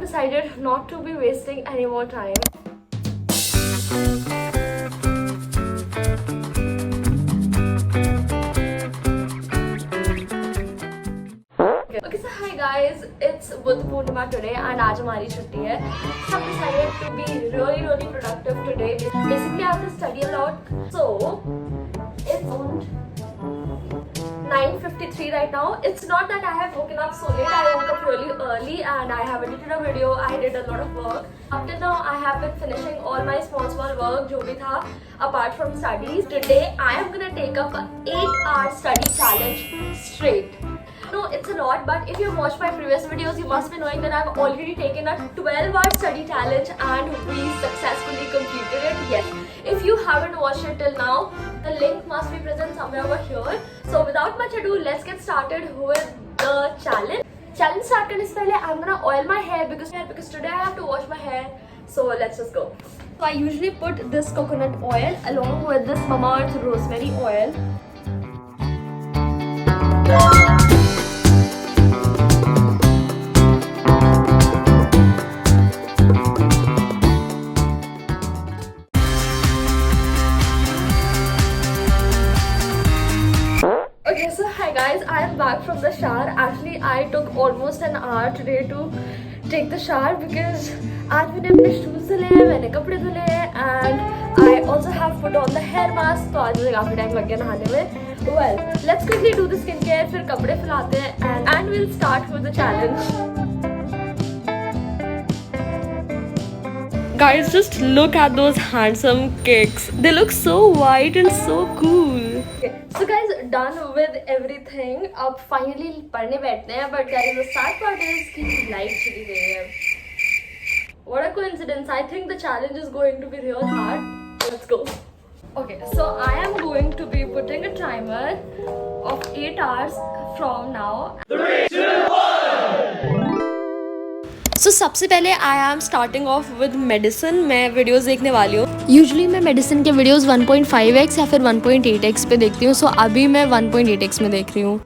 decided not to be wasting any more time. Okay, so hi guys, it's Buddha Purnima today and आज हमारी छुट्टी है. So I've decided to be really productive today. Basically I have to study a lot. So it's on 9:53 right now. It's not that I have woken up so late. I woke up really early and I have edited a video. I did a lot of work. Up till now I have been finishing all my small work जो भी था apart from studies. Today I am gonna take up an 8-hour study challenge straight. No, it's a lot, but if you've watched my previous videos, you must be knowing that I've already taken a 12-hour study challenge and we successfully completed it. Yes, if you haven't watched it till now, the link must be present somewhere over here. So without much ado, let's get started with the challenge. Challenge start करने से पहले I'm gonna oil my hair because today I have to wash my hair. So let's just go. So I usually put this coconut oil along with this Mamaearth rosemary oil. Okay, so hi guys, I am back from the shower. Actually, I took almost an hour today to take the shower because आज मैंने अपने shoes धुले हैं, मैंने कपड़े धुले हैं and I also have put on the hair mask. तो आज मुझे काफी टाइम लग गया नहाने में. Well, let's quickly do the skincare, फिर कपड़े फैलाते हैं and we'll start with the challenge. Guys, just look at those handsome kicks. They look so white and so cool. Okay, so guys, done with everything. अब finally पढ़ने बैठते हैं. But guys, the sad part is कि light चली गई है. What a coincidence. I think the challenge is going to be real hard. Let's go. Okay, so I am going to be putting a timer of 8 hours from now. 3, 2, 1. So सबसे पहले I am starting off with medicine. मैं videos देखने वाली हूँ. Usually मैं medicine के videos 1.5x या फिर 1.8x पे देखती हूँ. सो अभी मैं 1.8x में देख रही हूँ.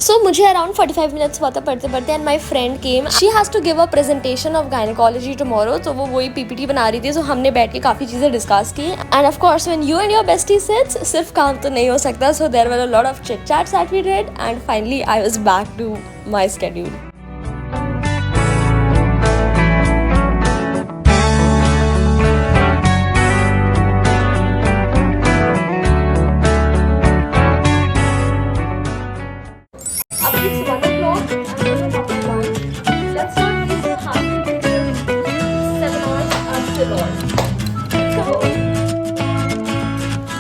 So मुझे around 45 minutes हुआ था पढ़ते and my friend came. She has to give a presentation of gynecology tomorrow. तो वो वही PPT बना रही थी. So हमने बैठ के काफ़ी चीज़ें डिस्कस की. And of course when you and your bestie sits, सिर्फ काम तो नहीं हो सकता. So there were a lot of chit chats that we did and finally I was back to my schedule.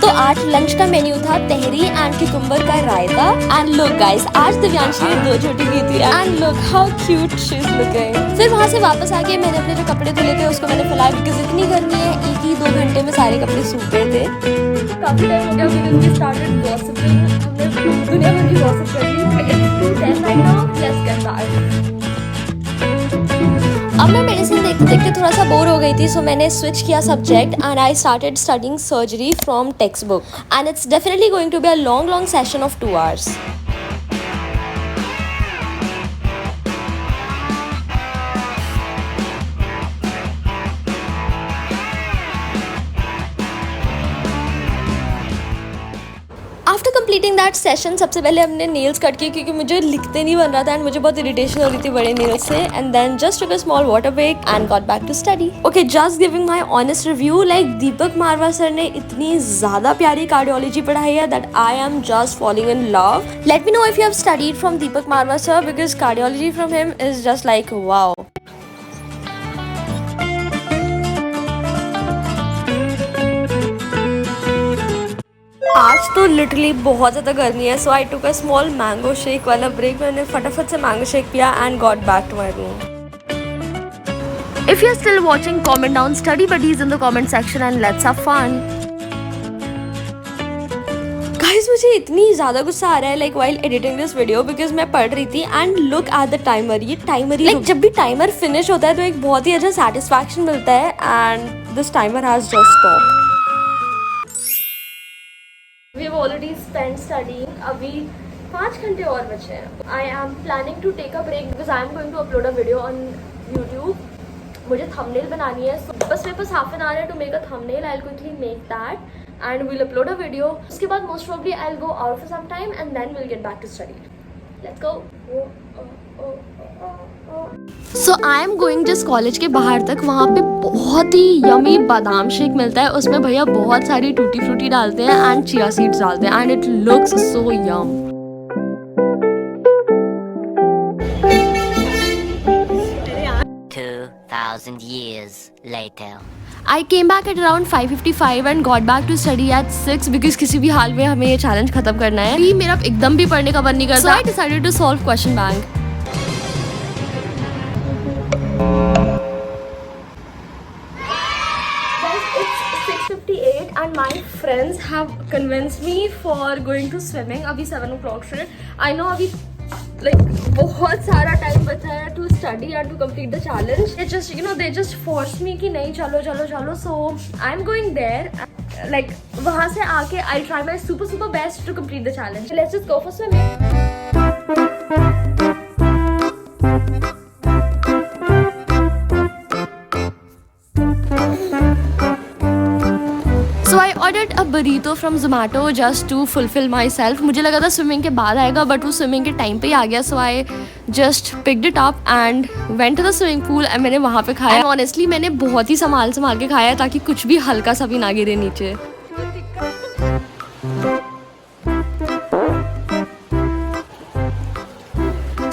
तो आज लंच का मेन्यू था तहरी एंड क्यूकम्बर का रायता. एंड लुक गाइस, आज दिव्यांशी ने 2 छोटी की थी and look how cute she is looking. फिर वहाँ से वापस आके मैंने अपने जो कपड़े धुले थे उसको मैंने फैलाया बिकॉज इतनी गर्मी है. एक ही 2 घंटे में सारे कपड़े सूख गए थे. काफी टाइम हो गया बिकॉज वी स्टार्टेड गॉसिपिंग. हमने दुनिया भर की गॉसिप कर ली. It's 2:10 right now. Let's get started. अब मैं मेडिसिन देखते देखते थोड़ा सा बोर हो गई थी. सो मैंने स्विच किया subject and I started studying surgery from textbook. And it's definitely going to be a long session of 2 hours. After completing that session सबसे पहले हमने नेल्स कट किए क्योंकि मुझे लिखते नहीं बन रहा था एंड मुझे बहुत इरिटेशन हो रही थी बड़े नेल्स से. And then just took a small water break and got back to study. Okay, just giving my honest review. Like Deepak Marwah sir ने इतनी ज़्यादा प्यारी कार्डियोलॉजी पढ़ाई है that I am just falling in love. Let me know if you have studied from Deepak Marwah sir because cardiology from him is just like wow. आज तो literally बहुत ज़्यादा गर्मी है. So I took a small mango shake वाला break. मैंने फटाफट से मैंगो शेक पिया and got back to my room. If you're still watching, comment down study buddies in the comment section and let's have fun. Guys मुझे इतनी ज़्यादा गुस्सा आ रहा है like while editing this video because मैं पढ़ रही थी and look at the timer. ये टाइमर ही जब भी टाइमर फिनिश होता है तो एक बहुत ही अच्छा सेटिस्फैक्शन मिलता है and this timer has just stopped. We have already spent studying. अभी 5 घंटे और बचे हैं. I am planning to take a break because I am going to upload a video on YouTube. मुझे थंबनेल बनानी है. So, बस मेरे पास हाफ एन आवर है to make a thumbnail. I will quickly make that and we'll upload a video. उसके बाद most probably I'll go out for some time and then we'll get back to study. Let's go. So I am going just college के बाहर तक. वहाँ पे बहुत ही yummy बादाम shake मिलता है. उसमें भैया बहुत सारी टूटी फ्रूटी डालते हैं एंड चिया सीड्स डालते हैं and it looks so yum. 2,000 years later. I came back at around 5:55 and got back to study at 6 because किसी भी हाल में हमें ये चैलेंज खत्म करना है. भी मेरा एकदम भी पढ़ने का मन नहीं करता. So I decided to solve question bank. Guys, it's 6:58 and my friends have convinced me for going to swimming. अभी 7 o'clock से. I know अभी like बहुत सारा टाइम बचा है to study and to complete the challenge. They just they just forced me कि नहीं चलो चलो चलो. So I'm going there. Like वहाँ से आके I'll try my super best to complete the challenge. Let's just go for swimming. So I ordered a burrito from Zomato just to fulfill myself. मुझे लगा था स्विमिंग के बाद आएगा but वो स्विमिंग के टाइम पे ही आ गया. So I just picked it up and went to the swimming pool and मैंने वहाँ पे खाया. And honestly मैंने बहुत ही संभाल के खाया ताकि कुछ भी हल्का सा भी ना गिरे नीचे.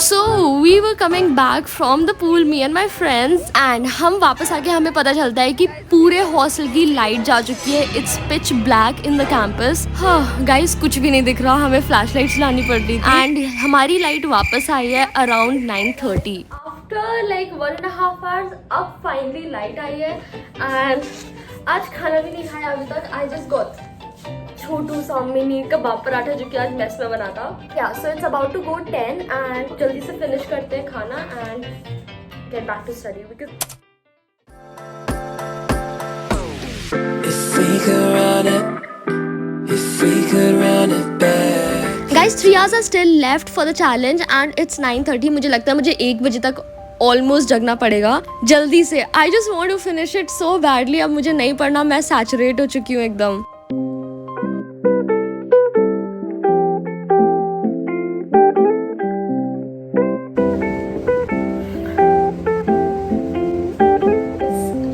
So we were coming back from the pool, me and my friends, and हम वापस आके हमें पता चलता है कि पूरे हॉस्टल की लाइट जा चुकी है. It's pitch black in the campus. हाँ गाइस कुछ भी नहीं दिख रहा. हमें फ्लैश लाइट चलानी पड़ रही थी एंड हमारी लाइट वापस आई है अराउंड 9:30. After like 1.5 hours अब फाइनली लाइट आई है एंड आज खाना भी नहीं खाया अभी तक. I just got छोटू सा मिनी कबाब पराठा जो कि आज मेस में बना था. Yeah, so it's about to go 10 and जल्दी से फिनिश करते हैं खाना and get back to study because if we could run it back. Guys, 3 hours are still left for the challenge and it's 9:30. मुझे लगता है मुझे 1 बजे तक ऑलमोस्ट जगना पड़ेगा जल्दी से. I just want to finish it so badly. अब मुझे नहीं पढ़ना. मैं सैचुरेट हो चुकी हूँ एकदम.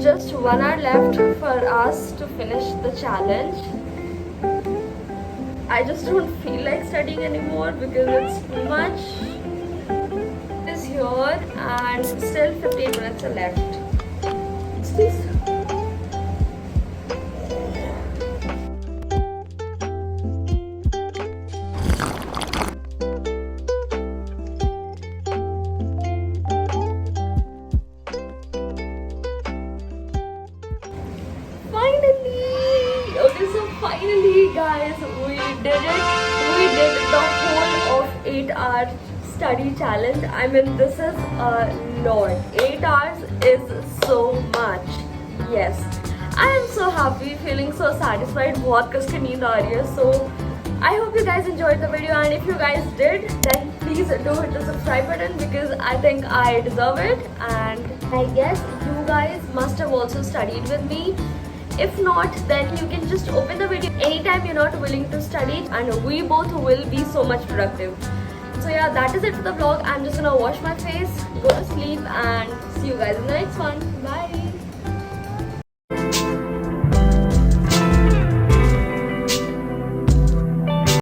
Just 1 hour left for us to finish the challenge. I just don't feel like studying anymore because it's too much. It's here and still 15 minutes are left. Please. Finally guys, we did it. We did the whole of 8-hour study challenge. I mean this is a lot. 8 hours is so much. Yes, I am so happy, feeling so satisfied. बहुत कस के नींद आ रही है. So I hope you guys enjoyed the video and if you guys did then please do hit the subscribe button because I think I deserve it and I guess you guys must have also studied with me. If not, then you can just open the video anytime you're not willing to study and we both will be so much productive. So yeah, that is it for the vlog. I'm just gonna wash my face, go to sleep and see you guys in the next one. Bye.